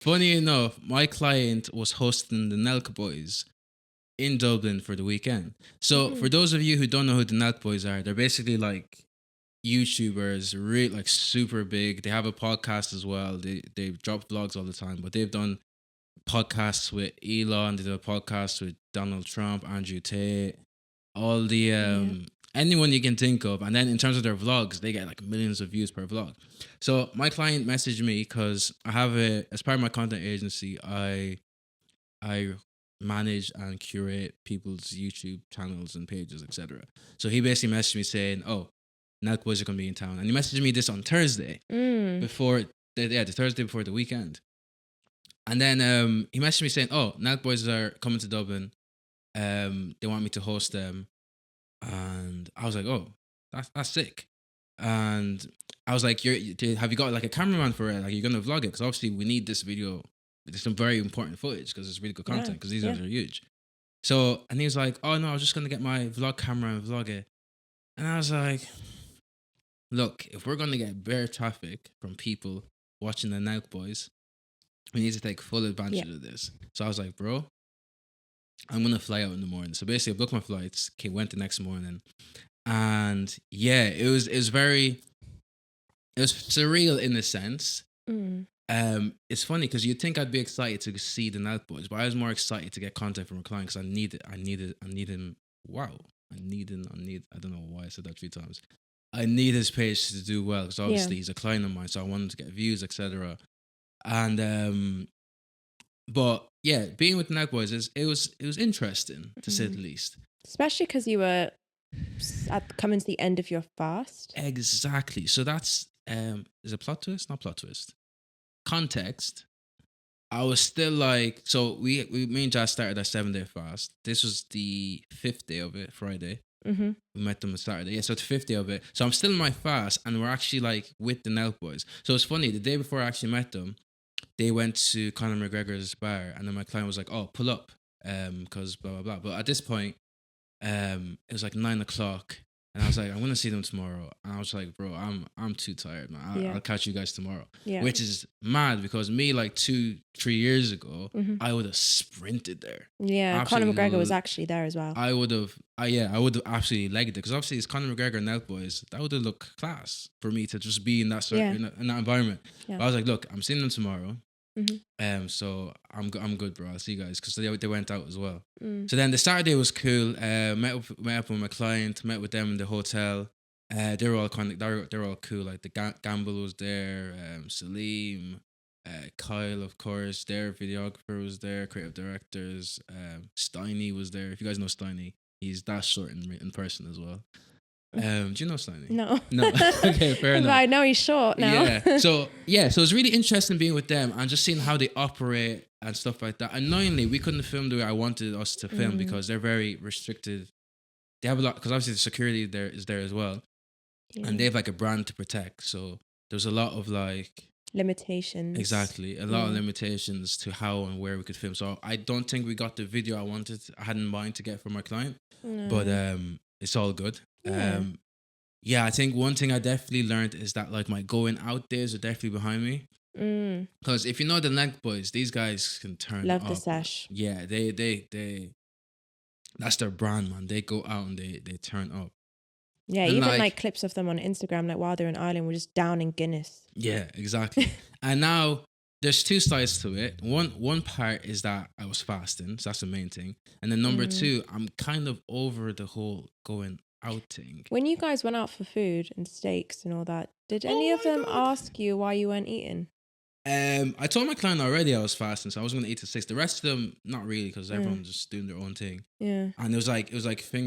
funny enough, my client was hosting the NELK boys in Dublin for the weekend. So for those of you who don't know who the NELK boys are, they're basically like YouTubers, really like super big. They have a podcast as well. They drop vlogs all the time, but they've done podcasts with Elon. They did a podcast with Donald Trump, Andrew Tate, all the anyone you can think of. And then in terms of their vlogs, they get like millions of views per vlog. So my client messaged me because I have as part of my content agency, I manage and curate people's YouTube channels and pages, etc. So he basically messaged me saying, "Oh, NELK boys are gonna be in town," and he messaged me this on Thursday before the Thursday before the weekend. And then he messaged me saying, "Oh, NELK boys are coming to Dublin. They want me to host them." And I was like, "Oh, that's sick." And I was like, have you got like a cameraman for it? Like, you're gonna vlog it? Because obviously we need this video. There's some very important footage because it's really good content because these guys are huge. So, and he was like, "Oh no, I was just gonna get my vlog camera and vlog it." And I was like, "Look, if we're gonna get bare traffic from people watching the NELK boys, we need to take full advantage of this." So I was like, "Bro, I'm gonna fly out in the morning." So basically, I booked my flights. Okay, went the next morning, and yeah, it was surreal in a sense. It's funny because you'd think I'd be excited to see the NELK boys, but I was more excited to get content from a client because I need him. Wow, I don't know why I said that 3 times. I need his page to do well because obviously he's a client of mine, so I wanted to get views, etc. And but yeah, being with the NELK boys it was interesting to say the least. Especially because you were coming to the end of your fast. Exactly. So that's is a plot twist, not plot twist. Context. I was still like, so we me and Jazz started our 7-day fast. This was the 5th day of it, Friday. We met them on Saturday. Yeah, so it's the 5th day of it. So I'm still in my fast, and we're actually like with the NELK boys. So it's funny. The day before I actually met them, they went to Conor McGregor's bar, and then my client was like, "Oh, pull up," because blah blah blah. But at this point, it was like 9 o'clock, and I was like, "I'm gonna see them tomorrow." And I was like, "Bro, I'm too tired, man. I'll catch you guys tomorrow." Which is mad because me like 2-3 years ago, I would have sprinted there. Yeah, Conor McGregor was actually there as well. I would have absolutely legged it because obviously it's Conor McGregor and NELK boys. That would have looked class for me to just be in that in that environment. But I was like, "Look, I'm seeing them tomorrow." So I'm good, bro. I'll see you guys because they went out as well. So then the Saturday was cool. Met up with my client. Met with them in the hotel. They were all they're all cool. Like the Gamble was there. Salim, Kyle, of course. Their videographer was there. Creative directors. Steiny was there. If you guys know Steiny, he's that short in person as well. Do you know Steiny? No. Okay, fair enough. I know he's short now. So it's really interesting being with them and just seeing how they operate and stuff like that. Annoyingly, we couldn't film the way I wanted us to film because they're very restricted. They have a lot because obviously the security there is there as well, and they have like a brand to protect. So there's a lot of like limitations. Exactly, a lot of limitations to how and where we could film. So I don't think we got the video I had in mind to get from my client, but it's all good. I think one thing I definitely learned is that like my going out days are definitely behind me. Because if you know the NELK boys, these guys can turn Love up. the sesh. Yeah, they that's their brand, man. They go out and they turn up. Yeah, and even like clips of them on Instagram, like while they're in Ireland, we're just down in Guinness. Yeah, exactly. And now there's two sides to it. One part is that I was fasting, so that's the main thing. And then number two, I'm kind of over the whole going out thing. When you guys went out for food and steaks and all that, did any of them ask you why you weren't eating? I told my client already I was fasting, so I was going to eat at 6. The rest of them, not really, because everyone's just doing their own thing. Yeah. And it was like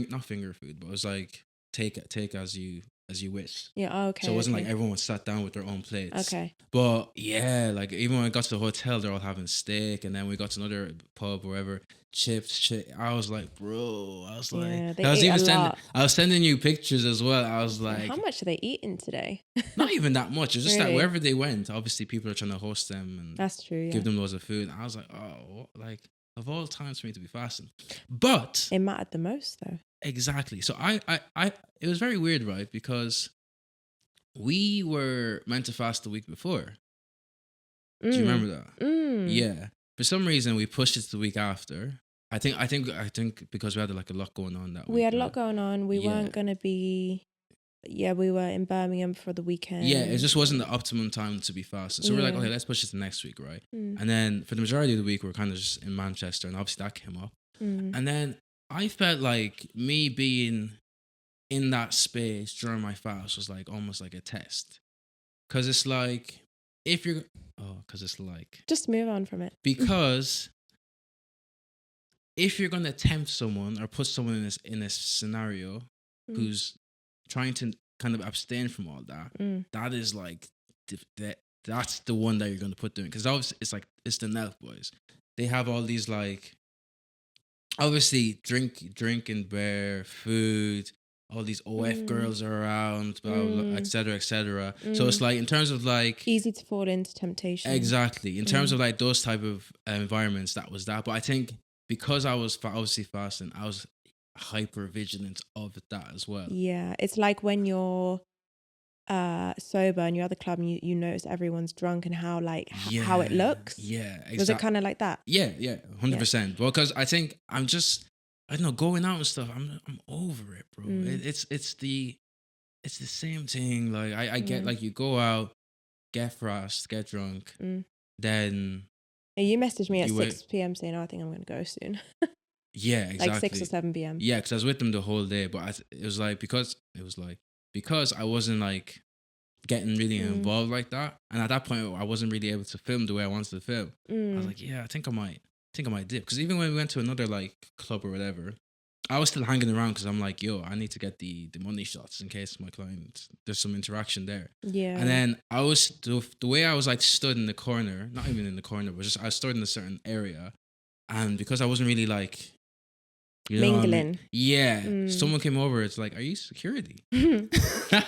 not finger food, but it was like take as you wish. Yeah, okay. So it wasn't like everyone was sat down with their own plates. Okay. But yeah, like even when I got to the hotel, they're all having steak, and then we got to another pub, wherever, chips. I was like, bro, I was like, I was sending you pictures as well. I was like, how much are they eating today? Not even that much. It's just that wherever they went, obviously people are trying to host them and that's true. Give them loads of food. And I was like, oh, like of all times for me to be fasting, but it mattered the most though. Exactly. So I it was very weird, right? Because we were meant to fast the week before. Do you remember that? Mm. Yeah. For some reason, we pushed it to the week after. I think because we had like a lot going on that week. We had a right? lot going on. We Yeah. weren't going to be... Yeah, we were in Birmingham for the weekend. Yeah, it just wasn't the optimum time to be fasting. So we're like, Yeah. okay, let's push it to next week, right? Mm. And then for the majority of the week, we're kind of just in Manchester, and obviously that came up. Mm. And then I felt like me being in that space during my fast was like almost like a test. Because it's like, if you're, because it's like, Just move on from it. because if you're going to tempt someone or put someone in this scenario who's trying to kind of abstain from all that, that is like, that's the one that you're going to put doing. Because obviously it's the NELK boys. They have all these like, obviously drink and bear, food, all these OF girls are around, blah, blah, blah, et cetera, et cetera. So it's like, in terms of like... Easy to fall into temptation. Exactly. In terms of like those type of environments, that was that. But I think because I was obviously fasting, I was hyper vigilant of that as well. Yeah. It's like when you're sober and you're at the club and you notice everyone's drunk and how like how it looks. Yeah, exactly. Was it kind of like that? Yeah, 100%. Well, because I think I don't know, going out and stuff, I'm over it, bro. It's the same thing. Like I get like, you go out, get frost, get drunk, then you messaged me at 6 p.m. saying, I think I'm going to go soon. Yeah, exactly. Like 6 or 7 p.m. Yeah, because I was with them the whole day, but it was like, because I wasn't like getting really involved like that, and at that point I wasn't really able to film the way I wanted to film. I was like, yeah, I think I might dip. Because even when we went to another like club or whatever, I was still hanging around because I'm like, yo, I need to get the money shots in case my client, there's some interaction there. Yeah. And then I was the way I was like stood in the corner, not even in the corner, but just I stood in a certain area, and because I wasn't really like, you know mingling. I mean? Yeah. Someone came over. It's like, are you security? So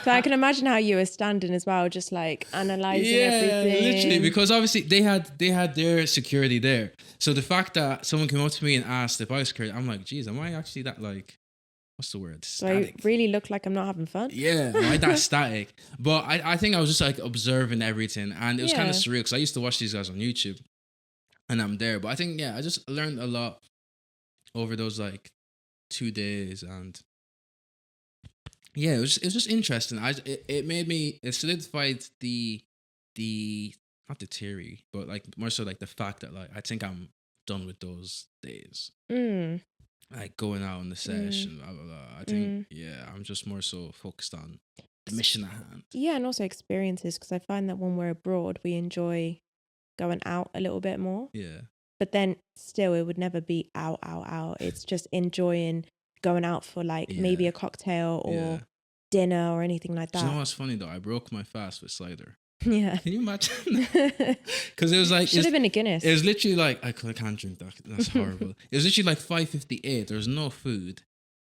I can imagine how you were standing as well, just like analyzing everything. Yeah, literally, because obviously they had their security there. So the fact that someone came up to me and asked if I was security, I'm like, geez, am I actually that like, what's the word? Static. So I really look like I'm not having fun. Yeah, am I that static? But I think I was just like observing everything, and it was kind of surreal because I used to watch these guys on YouTube, and I'm there. But I think I just learned a lot over those like 2 days, and yeah, it was just interesting. It solidified the not the theory, but like more so like the fact that like I think I'm done with those days. Like going out on the session, blah blah blah. I think I'm just more so focused on the mission at hand. Yeah, and also experiences, because I find that when we're abroad, we enjoy going out a little bit more. Yeah. But then still, it would never be out. It's just enjoying going out for like maybe a cocktail or dinner or anything like that. Do you know what's funny though? I broke my fast with cider. Yeah. Can you imagine? Because it was like... Should have been a Guinness. It was literally like, I can't drink that. That's horrible. It was literally like 5:58. There was no food.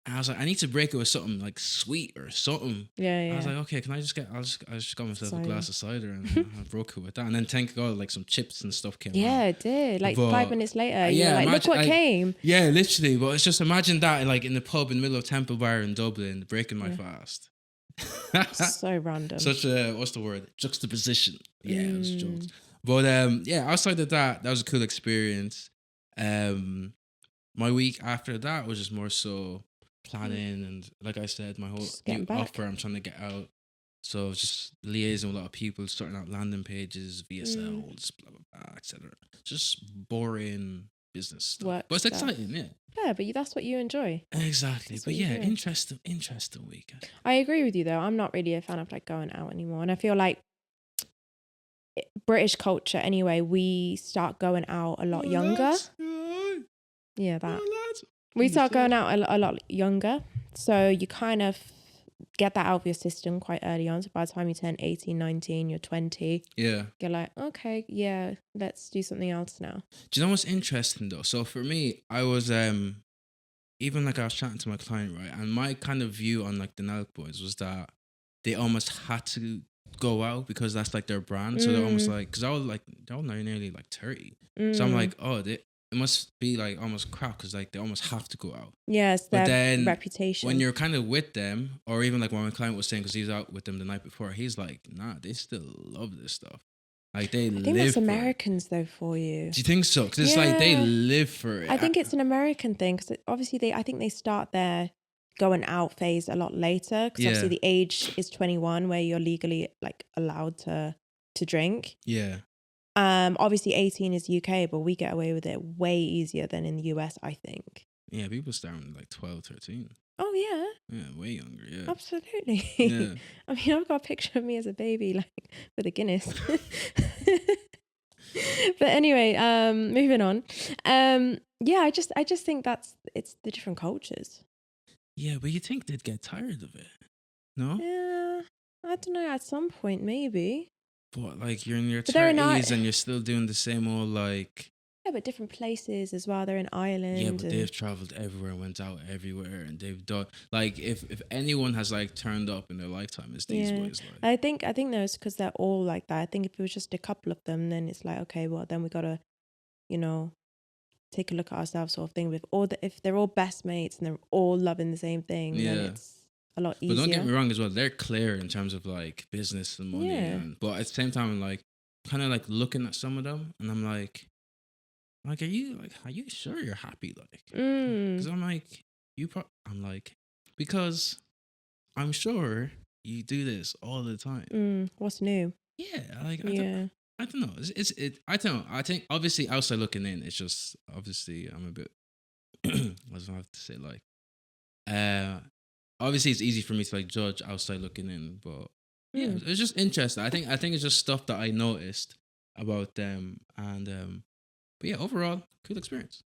And I was like, I need to break it with something like sweet or something. Yeah. I was like, okay, can I just I just got myself a glass of cider, and I broke it with that. And then thank God, like some chips and stuff came out. Yeah, it did. Like 5 minutes later, yeah, you're like, look what came. Yeah, literally. But it's just, imagine that like in the pub in the middle of Temple Bar in Dublin, breaking my fast. So random. Such a, what's the word? Juxtaposition. Yeah, it was jokes. But outside of that was a cool experience. My week after that was just more so planning, and like I said, my whole new offer, I'm trying to get out. So just liaising with a lot of people, starting out landing pages, VSLs, blah blah blah, etc. Just boring business stuff. Work but it's stuff. exciting, yeah. Yeah, but that's what you enjoy. Exactly. That's but what yeah, you do. interesting week. I agree with you though. I'm not really a fan of like going out anymore, and I feel like British culture anyway, we start going out a lot younger. Yeah, that. We start going out a lot younger, so you kind of get that out of your system quite early on. So by the time you turn 18, 19, you're 20. Yeah. You're like, okay, yeah, let's do something else now. Do you know what's interesting though? So for me, I was even like I was chatting to my client, right? And my kind of view on like the NELK boys was that they almost had to go out because that's like their brand. So they're almost like, because I was like, they're all nearly like 30. So I'm like, oh, it must be like almost crap because like they almost have to go out. Yes, but their then reputation. When you're kind of with them, or even like what my client was saying, because he's out with them the night before, he's like, nah, they still love this stuff. Like they I think live that's for it. Americans though for you. Do you think so? Because it's like they Yeah. live for it. I think it's an American thing because obviously I think they start their going out phase a lot later because obviously the age is 21 where you're legally like allowed to drink. Yeah. Obviously 18 is UK, but we get away with it way easier than in the US, I think. Yeah, people start when like 12, 13. Oh yeah. Yeah, way younger, yeah. Absolutely. Yeah. I mean, I've got a picture of me as a baby, like with a Guinness. But anyway, moving on. Yeah, I just think it's the different cultures. Yeah, but you think they'd get tired of it? No? Yeah, I don't know. At some point, maybe. But like you're in your But they're in 30s and you're still doing the same old like. Yeah, but different places as well. They're in Ireland. Yeah, but they've traveled everywhere, went out everywhere, and they've done like if anyone has like turned up in their lifetime, it's these boys. Like I think there's because they're all like that. I think if it was just a couple of them, then it's like okay, well then we gotta, take a look at ourselves, sort of thing. With if they're all best mates and they're all loving the same thing, then it's a lot easier. But don't get me wrong as well. They're clear in terms of like business and money, but at the same time, I'm like kind of like looking at some of them, and I'm like, are you sure you're happy? Like, because I'm like, I'm like, because I'm sure you do this all the time. What's new? Yeah, like I don't know. I don't know. I think obviously outside looking in, it's just obviously I'm a bit. What do I have to say? Like, obviously it's easy for me to like judge outside looking in, but yeah, it's just interesting. I think it's just stuff that I noticed about them, and but yeah, overall, cool experience.